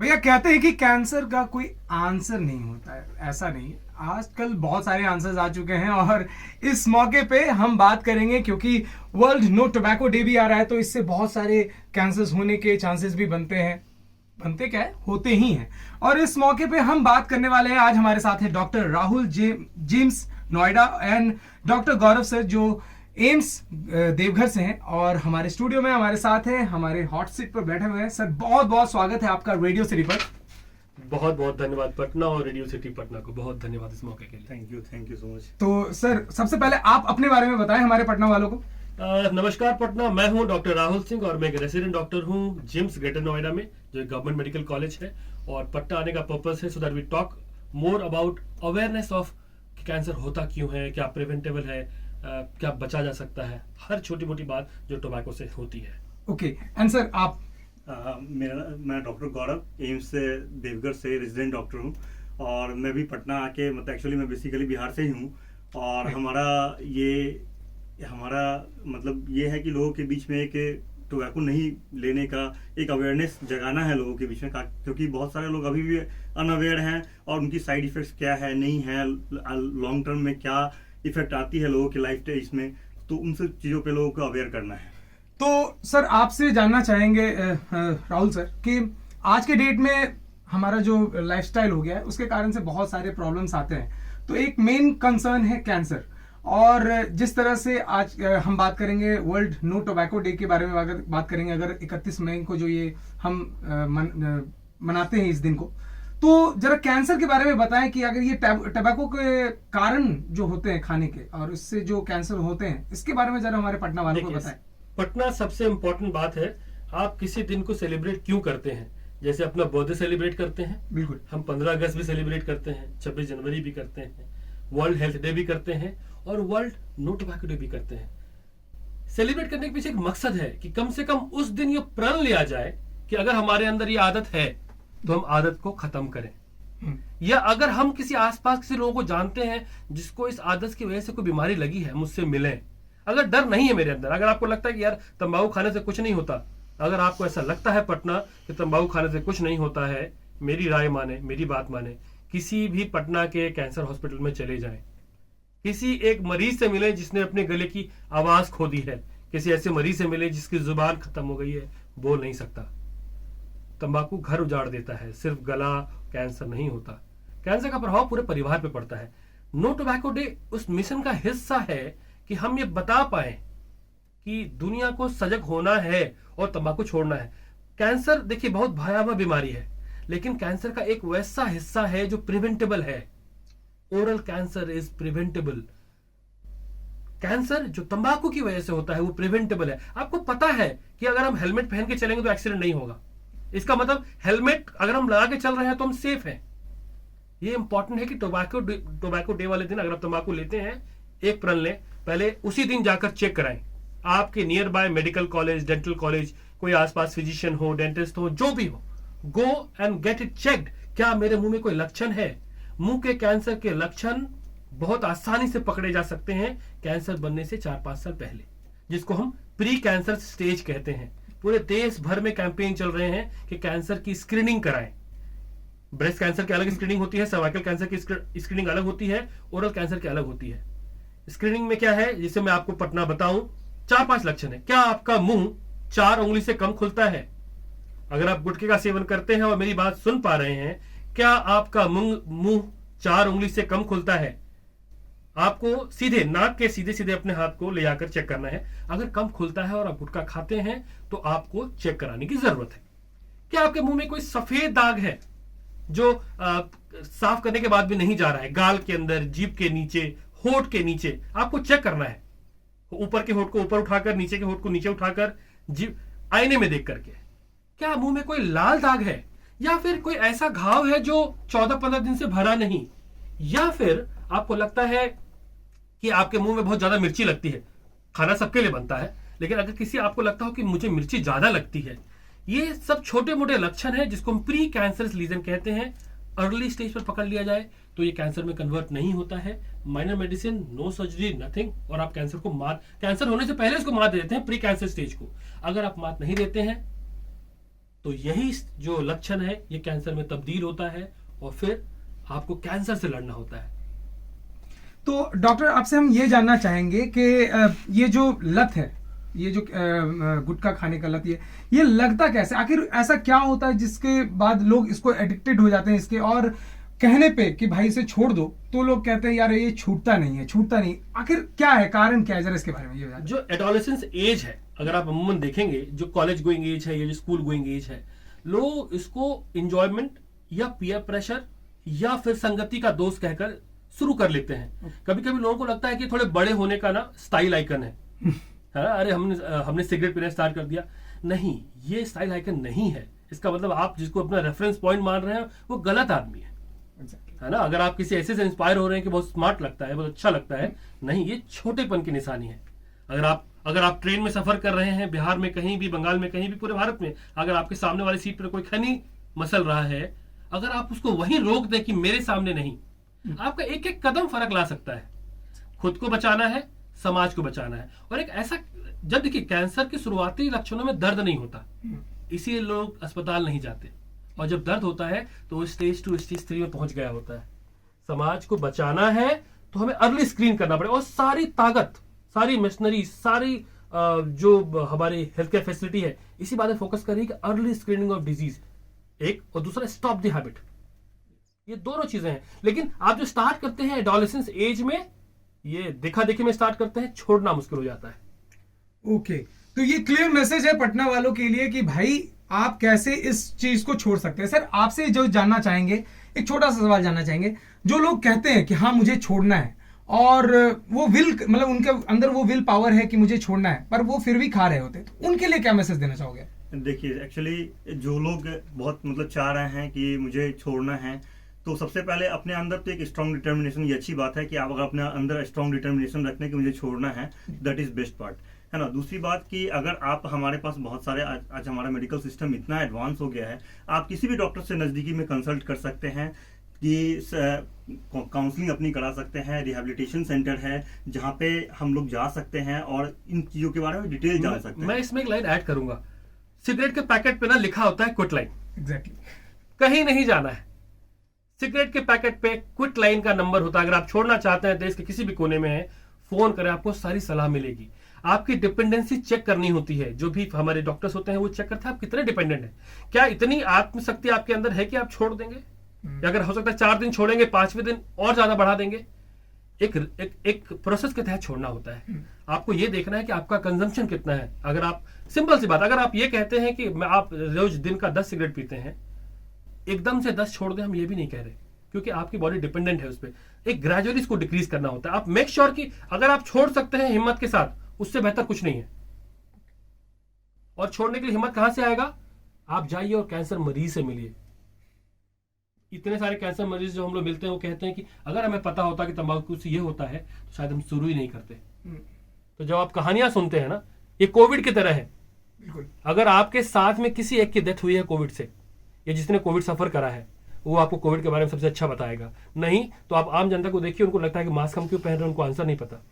भैया कहते हैं कि कैंसर का कोई आंसर नहीं होता है, ऐसा नहीं है। आजकल बहुत सारे आंसर्स आ चुके हैं और इस मौके पे हम बात करेंगे क्योंकि वर्ल्ड नो टोबैको डे भी आ रहा है, तो इससे बहुत सारे कैंसर्स होने के चांसेस भी बनते हैं। बनते क्या है, होते ही हैं। और इस मौके पे हम बात करने वाले हैं। आज हमारे साथ है doctor Rahul James Noida and doctor Gaurav sir जो एम्स देवघर से हैं, और हमारे स्टूडियो में हमारे साथ हैं, हमारे हॉट सीट पर बैठे हुए हैं। सर बहुत बहुत स्वागत है आपका रेडियो सिटी पर। बहुत बहुत धन्यवाद पटना और रेडियो सिटी पटना को, बहुत धन्यवाद इस मौके के लिए। Thank you so much. तो सर सबसे पहले आप अपने बारे में बताएं हमारे पटना वालों को। नमस्कार पटना, मैं हूं डॉक्टर राहुल सिंह और मैं एक रेसिडेंट डॉक्टर हूं जिम्स ग्रेटर नोएडा में, जो एक गवर्नमेंट मेडिकल कॉलेज है। और पटना आने का पर्पस है so that we talk more about awareness of cancer होता क्यों है, क्या प्रिवेंटेबल है, क्या बचा जा सकता है, हर छोटी मोटी बात जो टोबैको से होती है। ओके एंड सर आप। मैं डॉक्टर गौरव एम्स से देवघर से रेजिडेंट डॉक्टर हूँ, और मैं भी पटना आके मतलब एक्चुअली मैं बेसिकली बिहार से ही हूँ। और हमारा मतलब ये है कि लोगों के बीच में एक टोबैको नहीं लेने का एक अवेयरनेस जगाना है लोगों के बीच में, क्योंकि बहुत सारे लोग अभी भी अनअवेयर हैं और उनकी साइड इफेक्ट्स क्या है, नहीं है, लॉन्ग टर्म में क्या इफेक्ट आती है लोगों की लाइफ स्टाइल में, तो उन सब चीज़ों पे लोगों को अवेयर करना है। तो सर आपसे जानना चाहेंगे राहुल सर कि आज के डेट में हमारा जो लाइफस्टाइल हो गया है उसके कारण से बहुत सारे प्रॉब्लम्स आते हैं। तो एक मेन कंसर्न है कैंसर, और जिस तरह से आज हम बात करेंगे वर्ल्ड नो टोबैको डे के बारे में अगर बात करेंगे, अगर 31 मई को जो ये हम मनाते हैं इस दिन को, तो जरा कैंसर के बारे में बताएं कि अगर ये टोबैको के कारण जो होते हैं खाने के और इससे जो कैंसर होते हैं, इसके बारे में जरा हमारे पटना वालों को बताएं। पटना सबसे इम्पोर्टेंट बात है, आप किसी दिन को सेलिब्रेट क्यों करते हैं। जैसे अपना बर्थडे सेलिब्रेट करते हैं, बिल्कुल, हम 15 अगस्त भी सेलिब्रेट करते हैं, 26 जनवरी भी करते हैं, वर्ल्ड हेल्थ डे भी करते हैं और वर्ल्ड नो टोबैको डे भी करते हैं। सेलिब्रेट करने के पीछे एक मकसद है कि कम से कम उस दिन ये प्रण लिया जाए कि अगर हमारे अंदर ये आदत है तो हम आदत को खत्म करें, या अगर हम किसी आसपास किसी लोगों को जानते हैं जिसको इस आदत की वजह से कोई बीमारी लगी है, मुझसे मिलें। अगर डर नहीं है मेरे अंदर, अगर आपको लगता है कि यार तंबाकू खाने से कुछ नहीं होता, अगर आपको ऐसा लगता है पटना कि तंबाकू खाने से कुछ नहीं होता है, मेरी राय माने, मेरी बात माने, किसी भी पटना के कैंसर हॉस्पिटल में चले जाएं, किसी एक मरीज से मिले जिसने अपने गले की आवाज खो दी है, किसी ऐसे मरीज से मिले जिसकी जुबान खत्म हो गई है, बोल नहीं सकता। तंबाकू घर उजाड़ देता है, सिर्फ गला कैंसर नहीं होता, कैंसर का प्रभाव पूरे परिवार पे पड़ता है। नो टोबैको डे उस मिशन का हिस्सा है कि हम ये बता पाए कि दुनिया को सजग होना है और तंबाकू छोड़ना है। कैंसर देखिए बहुत भयावह बीमारी है, लेकिन कैंसर का एक वैसा हिस्सा है जो प्रिवेंटेबल है। Oral cancer is preventable. Cancer जो तंबाकू की वजह से होता है वो प्रिवेंटेबल है। आपको पता है कि अगर हम हेलमेट पहन के चलेंगे तो एक्सीडेंट नहीं होगा, इसका हेलमेट अगर हम लगा के चल रहे हैं तो हम सेफ हैं। ये इंपॉर्टेंट है कि टोबैको डे वाले दिन अगर आप तंबाकू लेते हैं, एक प्रण लें, पहले उसी दिन जाकर चेक कराएं। आपके near by medical college, dental college, कोई आसपास फिजिशियन हो, डेंटिस्ट हो, जो भी हो, go and get it checked. क्या मेरे मुंह में कोई लक्षण है? मुंह के कैंसर के लक्षण बहुत आसानी से पकड़े जा सकते हैं कैंसर बनने से 4-5 साल पहले, जिसको हम प्री कैंसर स्टेज कहते हैं। पूरे देश भर में कैंपेन चल रहे हैं कि कैंसर की स्क्रीनिंग कराएं। ब्रेस्ट कैंसर की अलग स्क्रीनिंग होती है, सर्वाइकल कैंसर की स्क्रीनिंग अलग होती है, ओरल कैंसर की अलग होती है। स्क्रीनिंग में क्या है, जिसे मैं आपको पटना बताऊं, 4-5 लक्षण है। क्या आपका मुंह 4 उंगली से कम खुलता है? अगर आप गुटखे का सेवन करते हैं और मेरी बात सुन पा रहे हैं, क्या आपका मुंह 4 उंगली से कम खुलता है? आपको सीधे नाक के सीधे सीधे अपने हाथ को ले जाकर चेक करना है। अगर कम खुलता है और आप गुटखा खाते हैं तो आपको चेक कराने की जरूरत है। क्या आपके मुंह में कोई सफेद दाग है जो साफ करने के बाद भी नहीं जा रहा है? गाल के अंदर, जीभ के नीचे, होठ के नीचे आपको चेक करना है। ऊपर के होठ को ऊपर उठाकर, नीचे के होठ को नीचे उठाकर, जीभ आईने में देख करके। क्या मुंह में कोई लाल दाग है, या फिर कोई ऐसा घाव है जो 14-15 दिन से भरा नहीं, या फिर आपको लगता है कि आपके मुंह में बहुत ज्यादा मिर्ची लगती है। खाना सबके लिए बनता है, लेकिन अगर किसी आपको लगता हो कि मुझे मिर्ची ज्यादा लगती है, ये सब छोटे मोटे लक्षण है जिसको हम प्री कैंसरस लीजन कहते हैं। अर्ली स्टेज पर पकड़ लिया जाए तो ये कैंसर में कन्वर्ट नहीं होता है। Minor medicine, no surgery, nothing, और आप कैंसर होने से पहले इसको मात देते हैं प्री कैंसर स्टेज को। अगर आप मात नहीं देते हैं तो यही जो लक्षण है ये कैंसर में तब्दील होता है और फिर आपको कैंसर से लड़ना होता है। तो डॉक्टर आपसे हम ये जानना चाहेंगे कि ये जो लत है, ये जो गुटखा खाने का लत, ये लगता कैसे, आखिर ऐसा क्या होता है जिसके बाद लोग इसको एडिक्टेड हो जाते हैं इसके, और कहने पे कि भाई इसे छोड़ दो तो लोग कहते हैं यार ये छूटता नहीं, आखिर क्या है, कारण क्या है, जरा इसके बारे में ये बताइए। जो एडोलेसेंस एज है, अगर आप अमूमन देखेंगे, जो कॉलेज गोइंग एज है या जो स्कूल गोइंग एज है, लोग इसको इंजॉयमेंट या पीयर प्रेशर या फिर संगति का दोस्त कहकर शुरू कर लेते हैं। कभी कभी लोगों को लगता है कि थोड़े बड़े होने का ना स्टाइल आइकन है अरे हमने सिगरेट पीना स्टार्ट कर दिया। नहीं, ये स्टाइल आइकन नहीं है। इसका मतलब आप जिसको अपना रेफरेंस पॉइंट मान रहे हैं वो गलत आदमी है ना। अगर आप किसी ऐसे से इंस्पायर हो रहे हैं कि बहुत स्मार्ट लगता है, बहुत अच्छा लगता है, नहीं, ये छोटेपन की निशानी है। अगर आप ट्रेन में सफर कर रहे हैं, बिहार में कहीं भी, बंगाल में कहीं भी, पूरे भारत में, अगर आपके सामने वाली सीट पर कोई खनी मसल रहा है, अगर आप उसको वहीं रोक दें कि मेरे सामने नहीं, आपका एक एक कदम फर्क ला सकता है। खुद को बचाना है, समाज को बचाना है। और एक ऐसा, जब देखिए कैंसर के शुरुआती लक्षणों में दर्द नहीं होता, इसीलिए लोग अस्पताल नहीं जाते, और जब दर्द होता है तो वो स्टेज 2 स्टेज 3 में पहुंच गया होता है। समाज को बचाना है तो हमें अर्ली स्क्रीन करना पड़ेगा, और सारी ताकत, सारी मशीनरी, सारी जो हमारी हेल्थ केयर फैसिलिटी है, इसी बात में फोकस करेगी कि अर्ली स्क्रीनिंग ऑफ डिजीज एक, और दूसरा स्टॉप द हैबिट। ये दोनों चीजें हैं। लेकिन आप जो स्टार्ट करते हैं एडोलेसेंस एज में, ये देखा देखी में स्टार्ट करते हैं, छोड़ना मुश्किल हो जाता है। ओके, तो ये क्लियर मैसेज है पटना वालों के लिए कि भाई आप कैसे इस चीज को छोड़ सकते हैं। सर आपसे जो जानना चाहेंगे, एक छोटा सा सवाल जानना चाहेंगे, जो लोग कहते हैं कि हाँ मुझे छोड़ना है, और वो विल, मतलब उनके अंदर वो विल पावर है कि मुझे छोड़ना है, पर वो फिर भी खा रहे होते, तो उनके लिए क्या मैसेज देना चाहोगे? देखिए, एक्चुअली जो लोग बहुत मतलब चाह रहे हैं कि मुझे छोड़ना है, तो सबसे पहले अपने अंदर तो एक स्ट्रॉन्ग डिटर्मिनेशन, ये अच्छी बात है कि आप अगर अपने अंदर स्ट्रॉन्ग डिटर्मिनेशन रखने की मुझे छोड़ना है, दैट इज बेस्ट पार्ट, है ना। दूसरी बात कि अगर आप, हमारे पास बहुत सारे आज हमारा मेडिकल सिस्टम इतना एडवांस हो गया है, आप किसी भी डॉक्टर से नज़दीकी में कंसल्ट कर सकते हैं, कि काउंसलिंग अपनी करा सकते हैं, रिहैबिलिटेशन सेंटर है जहाँ पे हम लोग जा सकते हैं और इन चीज़ों के बारे में डिटेल जान सकते हैं। मैं इसमें एक लाइन ऐड करूंगा, सिगरेट के पैकेट पे ना लिखा होता है क्विट लाइन। एग्जैक्टली, कहीं नहीं जाना है। सिगरेट के पैकेट पे क्विट लाइन का नंबर होता है। अगर आप छोड़ना चाहते हैं, देश के किसी भी कोने में है, फोन करें, आपको सारी सलाह मिलेगी। आपकी डिपेंडेंसी चेक करनी होती है, जो भी हमारे डॉक्टर्स होते हैं वो चेक करते हैं आप कितने डिपेंडेंट हैं। क्या इतनी आत्मशक्ति आपके अंदर है कि आप छोड़ देंगे, या अगर हो सकता है 4 दिन छोड़ेंगे, 5वें दिन और ज्यादा बढ़ा देंगे। एक प्रोसेस के तहत छोड़ना होता है। आपको ये देखना है कि आपका कंजम्पशन कितना है। अगर आप, सिंपल सी बात, अगर आप ये कहते हैं कि आप रोज दिन का 10 सिगरेट पीते हैं, एकदम से 10 छोड़ दें, हम ये भी नहीं कह रहे, क्योंकि आपकी बॉडी डिपेंडेंट है उस पर। एक ग्रेजुअली इसको डिक्रीज करना होता है। आप मेक श्योर कि अगर आप छोड़ सकते हैं हिम्मत के साथ, उससे बेहतर कुछ नहीं है। और छोड़ने के लिए हिम्मत कहां से आएगा? आप जाइए और कैंसर मरीज से मिलिए। इतने सारे कैंसर मरीज जो हम लोग मिलते हैं वो कहते हैं कि अगर हमें पता होता कि तंबाकू से ये होता है तो शायद हम शुरू ही नहीं करते। तो जब आप कहानियां सुनते हैं ना, ये कोविड की तरह है। बिल्कुल, अगर आपके साथ में किसी एक की डेथ हुई है कोविड से, या जिसने कोविड सफर करा है, वो आपको कोविड के बारे में सबसे अच्छा बताएगा। नहीं तो आप आम जनता को देखिए, उनको लगता है कि मास्क हम क्यों पहन रहे हैं, उनको आंसर नहीं पता।